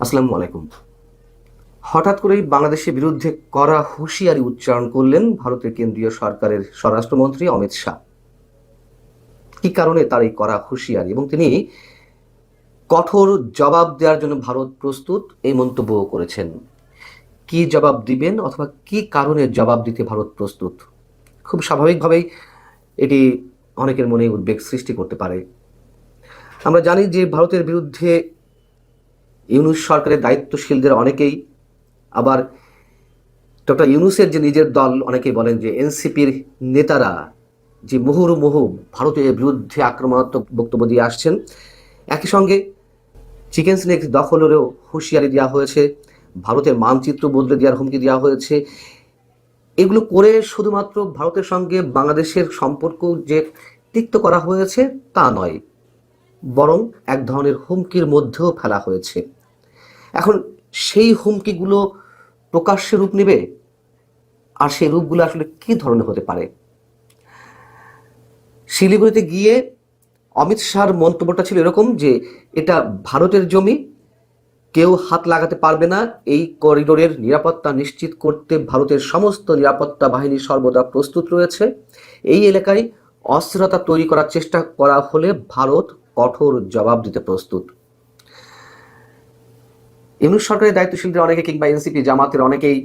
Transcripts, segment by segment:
আসসালামু আলাইকুম। হঠাৎ করেই বাংলাদেশের বিরুদ্ধে কড়া হুঁশিয়ারি উচ্চারণ করলেন ভারতের কেন্দ্রীয় সরকারের স্বরাষ্ট্রমন্ত্রী অমিত শাহ। কি কারণে তার এই কড়া হুঁশিয়ারি এবং তিনি কঠোর জবাব দেওয়ার জন্য ভারত প্রস্তুত এই মন্তব্য করেছেন। কি জবাব দিবেন অথবা কি কারণে জবাব দিতে ভারত প্রস্তুত? খুব স্বাভাবিকভাবেই এটি অনেকের মনে উদ্বেগ সৃষ্টি করতে পারে। আমরা জানি যে ভারতের বিরুদ্ধে ইউনূস সরকারের দায়িত্বশীলদের অনেকেই, আবার ডক্টর ইউনূসের যে নিজের দল, অনেকেই বলেন যে এনসিপির নেতারা যে মুহুর্মুহু ভারতের বিরুদ্ধে আক্রমণাত্মক বক্তব্য দিয়ে আসছেন। একই সঙ্গে চিকেন স্নেক দখলেরও হুঁশিয়ারি দেওয়া হয়েছে, ভারতের মানচিত্র বদলে দেওয়ার হুমকি দেওয়া হয়েছে। এগুলো করে শুধুমাত্র ভারতের সঙ্গে বাংলাদেশের সম্পর্ক যে তিক্ত করা হয়েছে তা নয়, বরং এক ধরনের হুমকির মধ্যেও ফেলা হয়েছে। এখন সেই হুমকিগুলো প্রকাশ্যে রূপ নেবে, আর সেই রূপগুলো আসলে কী ধরনের হতে পারে? শিলিগুড়িতে গিয়ে অমিত শাহর মন্তব্যটা ছিল এরকম যে এটা ভারতের জমি, কেউ হাত লাগাতে পারবে না। এই করিডোরের নিরাপত্তা নিশ্চিত করতে ভারতের সমস্ত নিরাপত্তা বাহিনী সর্বদা প্রস্তুত রয়েছে। এই এলাকায় অস্থিরতা তৈরি করার চেষ্টা করা হলে ভারত কঠোর জবাব দিতে প্রস্তুত। ইউনূস সরকারের দায়িত্বশীলদের অনেকে কিংবা এনসিপি জামাতের অনেকেই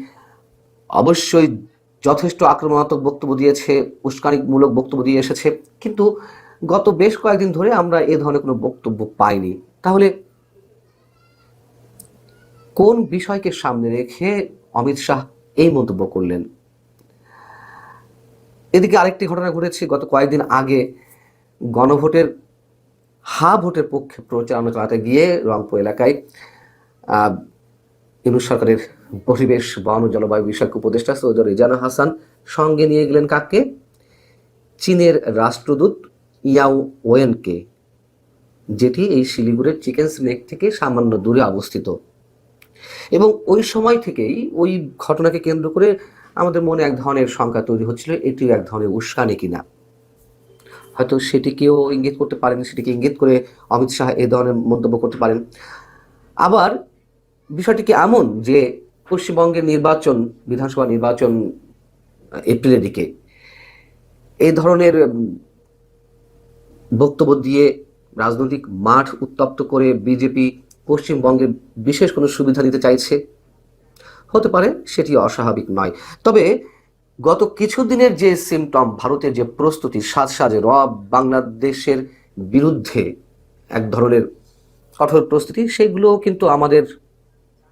অবশ্যই যথেষ্ট আক্রমণাত্মক বক্তব্য দিয়েছে, উস্কানিমূলক বক্তব্য দিয়ে এসেছে, কিন্তু গত বেশ কয়েকদিন ধরে আমরা এ ধরনের কোনো বক্তব্য পাইনি। তাহলে কোন বিষয়কে সামনে রেখে অমিত শাহ এই মন্তব্য করলেন? এদিকে আরেকটি ঘটনা ঘটেছে গত কয়েকদিন আগে। গণভোটের ভোটের পক্ষে প্রচারণা চালাতে গিয়ে রংপুর এলাকায় ইউনূস সরকারের পরিবেশ, বন ও জলবায়ু বিষয়ক উপদেষ্টা সৈয়দ রেজানা হাসান সঙ্গে নিয়ে গেলেন কাকে? চীনের রাষ্ট্রদূত ইয়াও ওয়েনকে, যেটি এই শিলিগুড়ির চিকেন স্নেক থেকে সামান্য দূরে অবস্থিত। এবং ওই সময় থেকেই ওই ঘটনাকে কেন্দ্র করে আমাদের মনে এক ধরনের শঙ্কা তৈরি হচ্ছিল, এটি এক ধরনের উস্কানি কিনা। হয়তো সেটিকেও ইঙ্গিত করতে পারেন, সেটিকে ইঙ্গিত করে অমিত শাহ এ ধরনের মন্তব্য করতে পারেন। আবার বিষয়টি কি এমন যে পশ্চিমবঙ্গের নির্বাচন, বিধানসভা নির্বাচন এপ্রিলের দিকে, এই ধরনের বক্তব্য দিয়ে রাজনৈতিক মাঠ উত্তপ্ত করে বিজেপি পশ্চিমবঙ্গের বিশেষ কোনো সুবিধা দিতে চাইছে? হতে পারে, সেটি অস্বাভাবিক নয়। তবে গত কিছুদিনের যে সিমটম, ভারতের যে প্রস্তুতি সাজে বাংলাদেশের বিরুদ্ধে এক ধরনের কঠোর প্রস্তুতি, সেগুলো কিন্তু আমাদের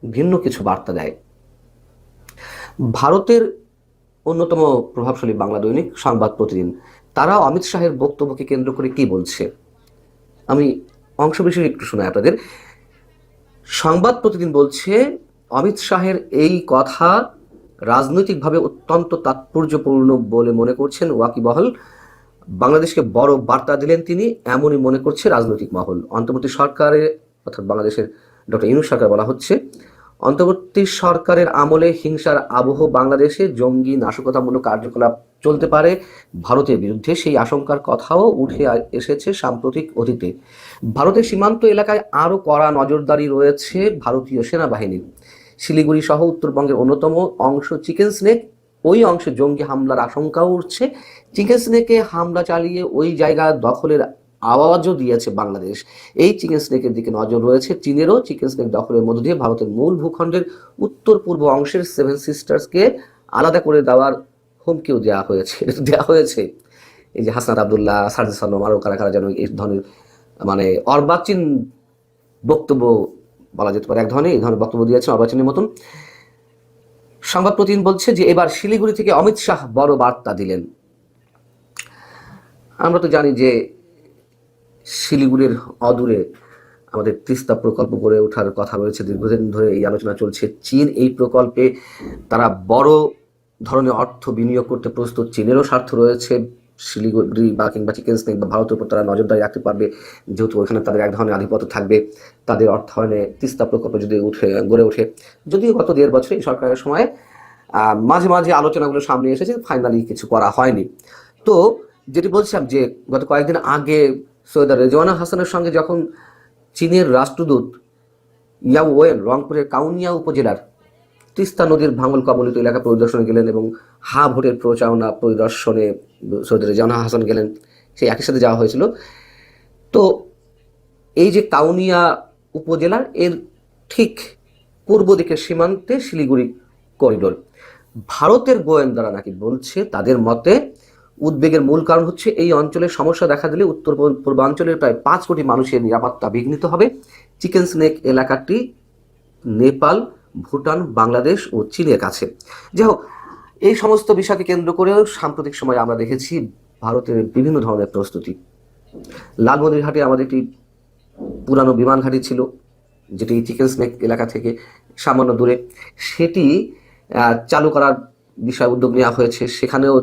ভিন্ন কিছু বার্তা দেয়। ভারতের অন্যতম প্রভাবশালী বাংলা দৈনিক সংবাদ প্রতিদিন, তারা অমিত শাহের বক্তব্যকে কেন্দ্র করে কি বলছে আমি অংশবিশেষ একটু শোনাই আপনাদের। সংবাদ প্রতিদিন বলছে, অমিত শাহের এই কথা রাজনৈতিকভাবে অত্যন্ত তাৎপর্যপূর্ণ বলে মনে করছেন ওয়াকিবহাল। বাংলাদেশকে বড় বার্তা দিলেন তিনি, এমনই মনে করছে রাজনৈতিক মহল। অন্তর্বর্তী সরকারে, অর্থাৎ বাংলাদেশের ডক্টর ইউনূস সরকার বলা হচ্ছে, অন্তর্বর্তী সরকারের আমলে হিংসার আবহ বাংলাদেশে জঙ্গি নাশকতামূলক কার্যকলাপ চলতে পারে ভারতের বিরুদ্ধে, সেই আশঙ্কার কথাও উঠে এসেছে সাম্প্রতিক অতীতে। ভারতের সীমান্ত এলাকায় আরও কড়া নজরদারি রয়েছে ভারতীয় সেনাবাহিনীর। শিলিগুড়ি সহ উত্তরবঙ্গের অন্যতম অংশ চিকেন স্নেক, ওই অংশে জঙ্গি হামলার আশঙ্কাও উঠছে। চিকেন স্নেকে হামলা চালিয়ে ওই জায়গা দখলের আওয়াজও দিয়েছে বাংলাদেশ। এই চিকেন স্নেকের দিকে নজর রয়েছে চীনেরও। চিকেন স্নেক দখলের মধ্য দিয়ে ভারতের মূল ভূখণ্ডের উত্তর পূর্ব অংশের সেভেন সিস্টার্সকে আলাদা করে দেওয়ার হুমকিও দেওয়া হয়েছে। এই যে হাসনাত আবদুল্লাহ, সারজিস সাল্লাম, আরও কারা কারা যেন এই ধরনের মানে অর্বাচীন বক্তব্য বলা যেতে পারে, এই ধরনের বক্তব্য দিয়েছেন অর্বাচীনের মতন। সংবাদ প্রতিদিন বলছে যে এবার শিলিগুড়ি থেকে অমিত শাহ বড় বার্তা দিলেন। আমরা তো জানি যে শিলিগুড়ির অদূরে আমাদের তিস্তা প্রকল্প গড়ে ওঠার কথা রয়েছে, দীর্ঘদিন ধরে এই আলোচনা চলছে। চীন এই প্রকল্পে তারা বড় ধরনের অর্থ বিনিয়োগ করতে প্রস্তুত। চীনেরও স্বার্থ রয়েছে শিলিগুড়ি বা কিংবা চিকেন স্নেক বা ভারতের উপর তারা নজরদারি রাখতে পারবে, যেহেতু ওইখানে তাদের এক ধরনের আধিপত্য থাকবে। তাদের অর্থায়নে তিস্তা প্রকল্প যদি গড়ে ওঠে, যদিও গত 1.5 বছর এই সরকারের সময় মাঝে মাঝে আলোচনাগুলো সামনে এসেছে, ফাইনালি কিছু করা হয়নি। তো যেটি বলছিলাম যে গত কয়েকদিন আগে সৈয়দ রেজওয়ানা হাসানের সঙ্গে যখন চীনের রাষ্ট্রদূত ইয়াওয়েন রংপুরের কাউনিয়া উপজেলার তিস্তা নদীর ভাঙল কবলিত এলাকা পরিদর্শনে গেলেন এবং হা ভোটের প্রচারণা পরিদর্শনে সৌদি রেজানা হাসান গেলেন, সেই একই সাথে যাওয়া হয়েছিল। তো এই যে কাউনিয়া উপজেলার এর ঠিক পূর্ব দিকের সীমান্তে শিলিগুড়ি করিডোর, ভারতের গোয়েন্দারা নাকি বলছে তাদের মতে উদ্বেগের মূল কারণ হচ্ছে এই অঞ্চলের সমস্যা দেখা দিলে উত্তর পূর্বাঞ্চলের প্রায় 5 কোটি মানুষের নিরাপত্তা বিঘ্নিত হবে। চিকেন স্নেক এলাকাটি নেপাল, ভুটান, বাংলাদেশ ও চীনের কাছে। যাই হোক, এই সমস্ত বিষয়কে কেন্দ্র করেও সাম্প্রতিক সময়ে আমরা দেখেছি ভারতের বিভিন্ন ধরনের প্রস্তুতি। লালমনিরহাটে আমাদের একটি পুরানো বিমান ঘাঁটি ছিল, যেটি চিকেন স্নেক এলাকা থেকে সামান্য দূরে, সেটি চালু করার বিষয়ে উদ্যোগ নেওয়া হয়েছে। সেখানেও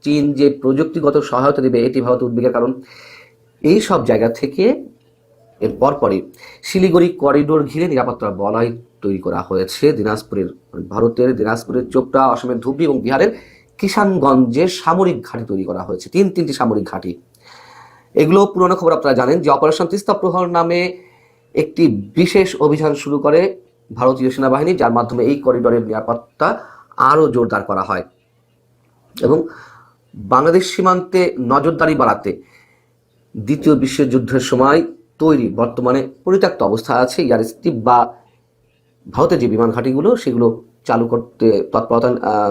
চীন যে প্রযুক্তিগত সহায়তা দেবে এটি ভারত উদ্বেগের কারণ। এই সব জায়গা থেকে এর পরপরই শিলিগুড়ি করিডোর ঘিরে নিরাপত্তার বলয় তৈরি করা হয়েছে। ভারতের দিনাজপুরের চোপড়া, অসমের ধুবড়ী এবং বিহারের কিষানগঞ্জে সামরিক ঘাঁটি তৈরি করা হয়েছে, তিনটি সামরিক ঘাঁটি। এগুলো পুরনো খবর আপনারা জানেন যে অপারেশন তিস্তা প্রহর নামে একটি বিশেষ অভিযান শুরু করে ভারতীয় সেনাবাহিনী, যার মাধ্যমে এই করিডোরের নিরাপত্তা আরও জোরদার করা হয় এবং বাংলাদেশ সীমান্তে নজরদারি বাড়াতে দ্বিতীয় বিশ্বযুদ্ধের সময় তৈরি বর্তমানে পরিত্যক্ত অবস্থায় আছে এয়ারস্ট্রিপ বা ভারতের যে বিমান ঘাঁটিগুলো সেগুলো চালু করতে তৎপরতা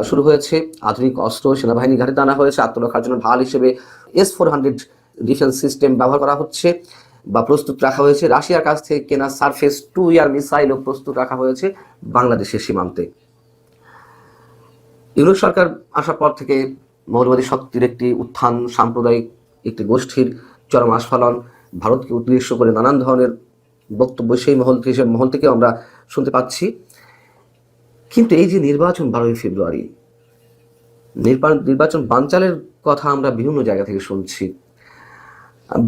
শুরু হয়েছে। আধুনিক অস্ত্র সেনাবাহিনী ঘাঁটিতে আনা হয়েছে। আত্মরক্ষার জন্য ঢাল হিসেবে S-400 ডিফেন্স সিস্টেম ব্যবহার করা হচ্ছে বা প্রস্তুত রাখা হয়েছে। রাশিয়ার কাছ থেকে কেনা সারফেস 2 ইয়ার মিসাইলও প্রস্তুত রাখা হয়েছে বাংলাদেশের সীমান্তে। ইউনূস সরকার আসার পর থেকে মৌলবাদী শক্তির একটি উত্থান, সাম্প্রদায়িক একটি গোষ্ঠীর চরম আস্ফালন, ভারতকে উদ্দেশ্য করে নানান ধরনের বক্তব্য সেই মহল থেকে আমরা শুনতে পাচ্ছি। কিন্তু এই যে নির্বাচন 12ই ফেব্রুয়ারি, নির্বাচন বানচালের কথা আমরা বিভিন্ন জায়গা থেকে শুনছি।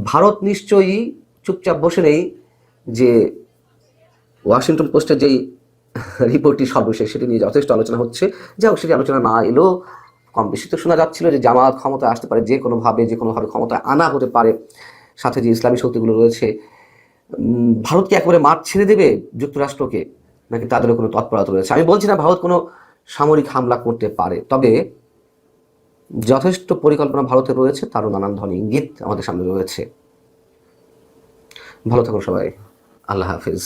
ভারত নিশ্চয়ই চুপচাপ বসে নেই যে ওয়াশিংটন পোস্টের যেই রিপোর্টটি সর্বশেষ সেটি নিয়ে যথেষ্ট আলোচনা হচ্ছে। যাই হোক, সেটি আলোচনা না এলেও কম বেশি তো শোনা যাচ্ছিল যে জামায়াত ক্ষমতায় আসতে পারে, যে কোনোভাবে ক্ষমতায় আনা হতে পারে। সাথে যে ইসলামী শক্তিগুলো রয়েছে, ভারতকে একেবারে মাঠ ছেড়ে দেবে যুক্তরাষ্ট্রকে, নাকি তাদেরও কোনো তৎপরতা রয়েছে? আমি বলছি না ভারত কোনো সামরিক হামলা করতে পারে, তবে যথেষ্ট পরিকল্পনা ভারতের রয়েছে, তারও নানান ধরনের ইঙ্গিত আমাদের সামনে রয়েছে। ভালো থাকুন সবাই, আল্লাহ হাফিজ।